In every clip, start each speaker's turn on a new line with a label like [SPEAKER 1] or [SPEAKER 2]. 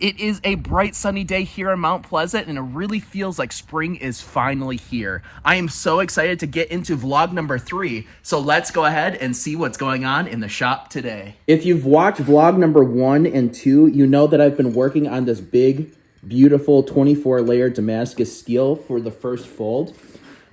[SPEAKER 1] It is a bright sunny day here in Mount Pleasant, and it really feels like spring is finally here. I am so excited to get into vlog number 3, so let's go ahead and see what's going on in the shop today. If you've watched vlog number 1 and 2, you know that I've been working on this big, beautiful 24-layer Damascus steel for the first fold.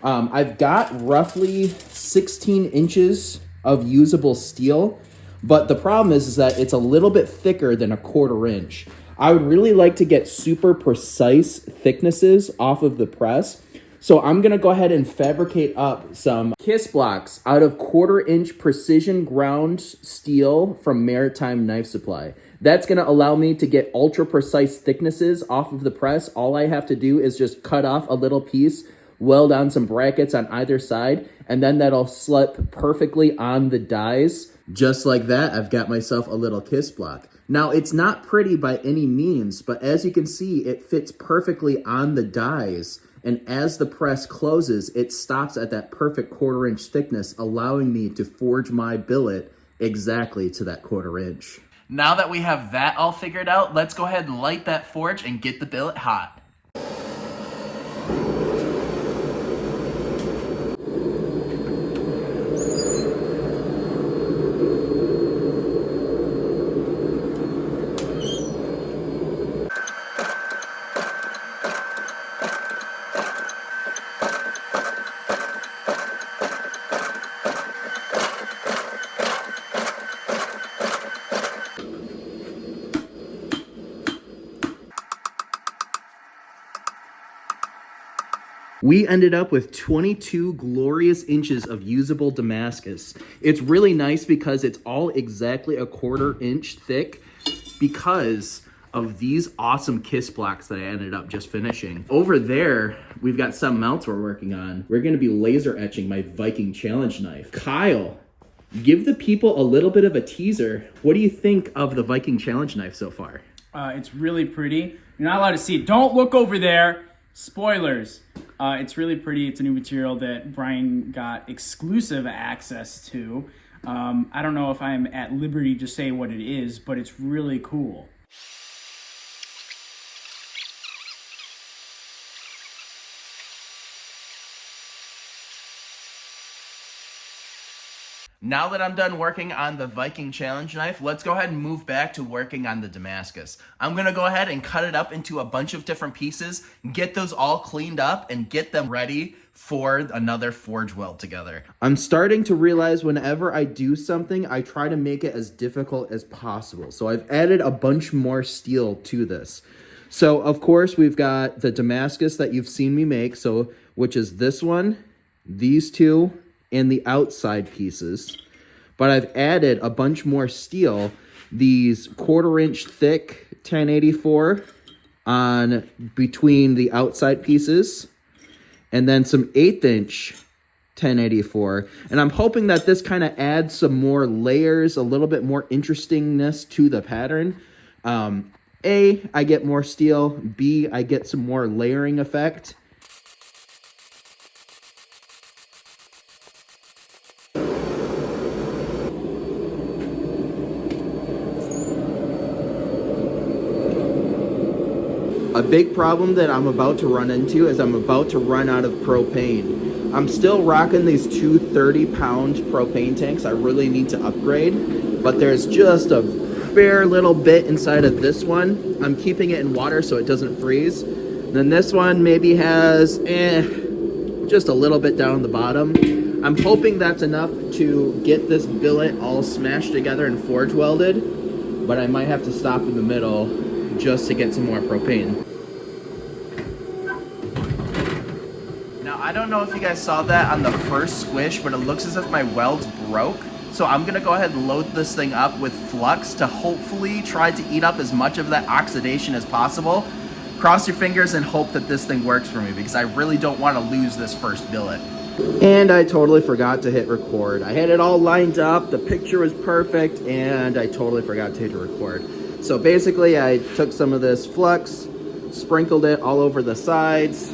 [SPEAKER 1] I've got roughly 16 inches of usable steel, but the problem is that it's a little bit thicker than a 1/4 inch. I would really like to get super precise thicknesses off of the press. So I'm gonna go ahead and fabricate up some kiss blocks out of 1/4 inch precision ground steel from Maritime Knife Supply. That's gonna allow me to get ultra precise thicknesses off of the press. All I have to do is just cut off a little piece, weld on some brackets on either side, and then that'll slip perfectly on the dies. Just like that, I've got myself a little kiss block. Now, it's not pretty by any means, but as you can see, it fits perfectly on the dies. And as the press closes, it stops at that perfect 1/4 inch thickness, allowing me to forge my billet exactly to that 1/4 inch. Now that we have that all figured out, let's go ahead and light that forge and get the billet hot. We ended up with 22 glorious inches of usable Damascus. It's really nice because it's all exactly a 1/4 inch thick because of these awesome kiss blocks that I ended up just finishing. Over there, we've got some mounts we're working on. We're gonna be laser etching my Viking Challenge knife. Kyle, give the people a little bit of a teaser. What do you think of the Viking Challenge knife so far?
[SPEAKER 2] It's really pretty. You're not allowed to see it. Don't look over there. Spoilers. It's really pretty. It's a new material that Brian got exclusive access to. I don't know if I'm at liberty to say what it is, but it's really cool.
[SPEAKER 1] Now that I'm done working on the Viking Challenge knife, let's go ahead and move back to working on the Damascus. I'm gonna go ahead and cut it up into a bunch of different pieces, get those all cleaned up, and get them ready for another forge weld together. I'm starting to realize whenever I do something, I try to make it as difficult as possible. So I've added a bunch more steel to this. So of course we've got the Damascus that you've seen me make, so which is this one, these two, and the outside pieces, but I've added a bunch more steel, these 1/4 inch thick 1084 on between the outside pieces, and then some 1/8 inch 1084, and I'm hoping that this kind of adds some more layers, a little bit more interestingness to the pattern. A, I get more steel, B, I get some more layering effect. A big problem that I'm about to run into is I'm about to run out of propane. I'm still rocking these two 30-pound propane tanks. I really need to upgrade, but there's just a bare little bit inside of this one. I'm keeping it in water so it doesn't freeze. Then this one maybe has just a little bit down the bottom. I'm hoping that's enough to get this billet all smashed together and forge welded, but I might have to stop in the middle just to get some more propane. Now, I don't know if you guys saw that on the first squish, but it looks as if my welds broke. So I'm gonna go ahead and load this thing up with flux to hopefully try to eat up as much of that oxidation as possible. Cross your fingers and hope that this thing works for me, because I really don't want to lose this first billet. And I totally forgot to hit record. I had it all lined up, the picture was perfect, and I totally forgot to hit record. So basically I took some of this flux, sprinkled it all over the sides,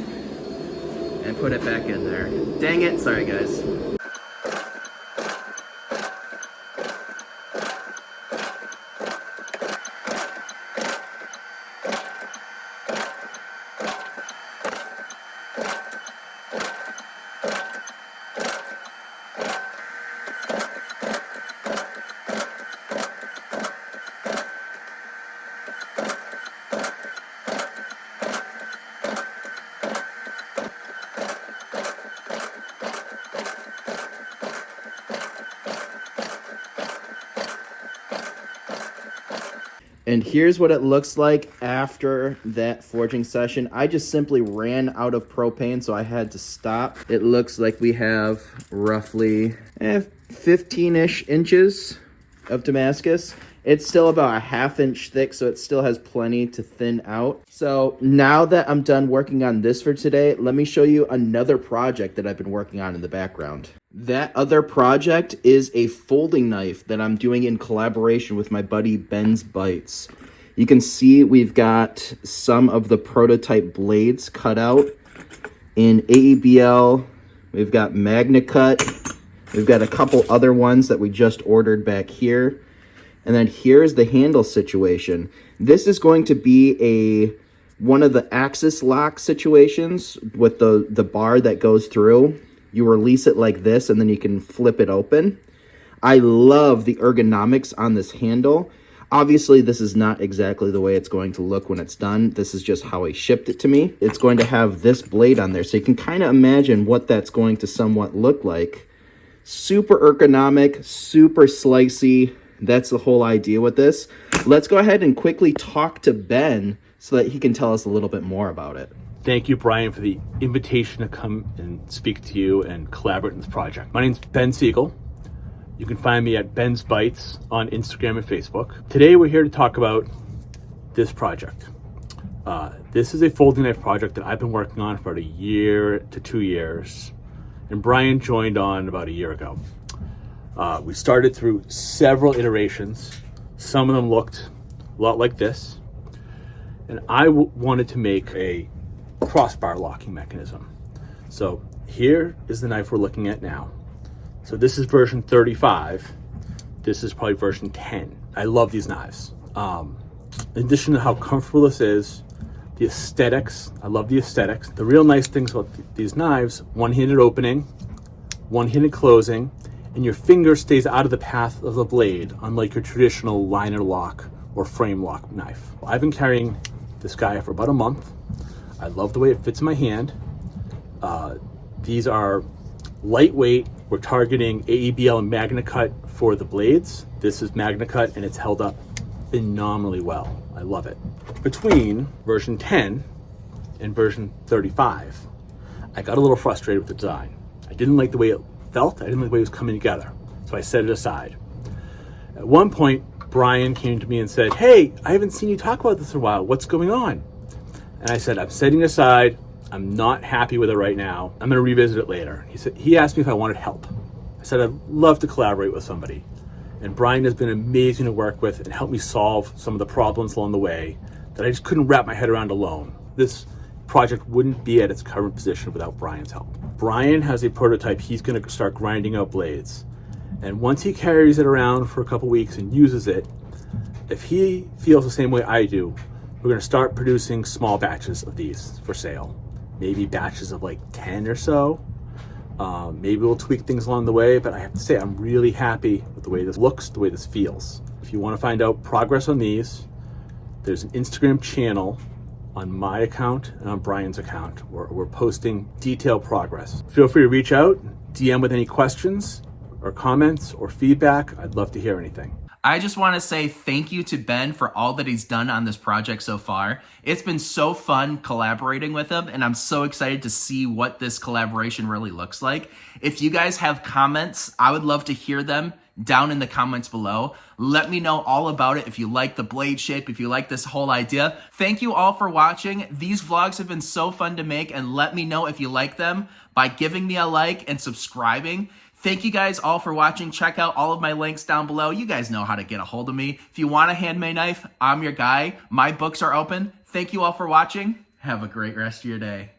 [SPEAKER 1] and put it back in there. Dang it, sorry guys. And here's what it looks like after that forging session. I just simply ran out of propane, so I had to stop. It looks like we have roughly 15-ish inches of Damascus. It's still about a 1/2 inch thick, so it still has plenty to thin out. So now that I'm done working on this for today, let me show you another project that I've been working on in the background. That other project is a folding knife that I'm doing in collaboration with my buddy Ben's Bites. You can see we've got some of the prototype blades cut out in AEBL. We've got Magna Cut. We've got a couple other ones that we just ordered back here. And then here's the handle situation. This is going to be one of the axis lock situations with the bar that goes through. You release it like this, and then you can flip it open. I love the ergonomics on this handle. Obviously, this is not exactly the way it's going to look when it's done. This is just how he shipped it to me. It's going to have this blade on there, so you can kind of imagine what that's going to somewhat look like. Super ergonomic, super slicey. That's the whole idea with this. Let's go ahead and quickly talk to Ben so that he can tell us a little bit more about it.
[SPEAKER 3] Thank you, Brian, for the invitation to come and speak to you and collaborate in this project. My name's Ben Siegel. You can find me at Ben's Bites on Instagram and Facebook. Today, we're here to talk about this project. This is a folding knife project that I've been working on for about 1 year to 2 years, and Brian joined on about 1 year ago. We started through several iterations. Some of them looked a lot like this. And I wanted to make a crossbar locking mechanism. So here is the knife we're looking at now. So this is version 35. This is probably version 10. I love these knives. In addition to how comfortable this is, the aesthetics, I love the aesthetics. The real nice things about these knives, one-handed opening, one-handed closing, and your finger stays out of the path of the blade, unlike your traditional liner lock or frame lock knife. I've been carrying this guy for about a month. I love the way it fits in my hand. These are lightweight. We're targeting AEBL and Magna Cut for the blades. This is Magna Cut, and it's held up phenomenally well. I love it. Between version 10 and version 35, I got a little frustrated with the design. I didn't like the way it felt. I didn't like the way it was coming together, so I set it aside. At one point, Brian came to me and said, "Hey, I haven't seen you talk about this in a while. What's going on?" And I said, "I'm setting it aside. I'm not happy with it right now. I'm going to revisit it later." He asked me if I wanted help. I said, "I'd love to collaborate with somebody." And Brian has been amazing to work with and helped me solve some of the problems along the way that I just couldn't wrap my head around alone. This project wouldn't be at its current position without Brian's help. Brian has a prototype he's going to start grinding out blades. And once he carries it around for a couple weeks and uses it, if he feels the same way I do, we're going to start producing small batches of these for sale. Maybe batches of like 10 or so. Maybe we'll tweak things along the way, but I have to say I'm really happy with the way this looks, the way this feels. If you want to find out progress on these, there's an Instagram channel on my account and on Brian's account where we're posting detailed progress. Feel free to reach out, DM with any questions or comments or feedback. I'd love to hear anything.
[SPEAKER 1] I just want to say thank you to Ben for all that he's done on this project so far. It's been so fun collaborating with him, and I'm so excited to see what this collaboration really looks like. If you guys have comments, I would love to hear them down in the comments below. Let me know all about it if you like the blade shape, if you like this whole idea. Thank you all for watching. These vlogs have been so fun to make, and let me know if you like them by giving me a like and subscribing. Thank you guys all for watching. Check out all of my links down below. You guys know how to get a hold of me. If you want a handmade knife, I'm your guy. My books are open. Thank you all for watching. Have a great rest of your day.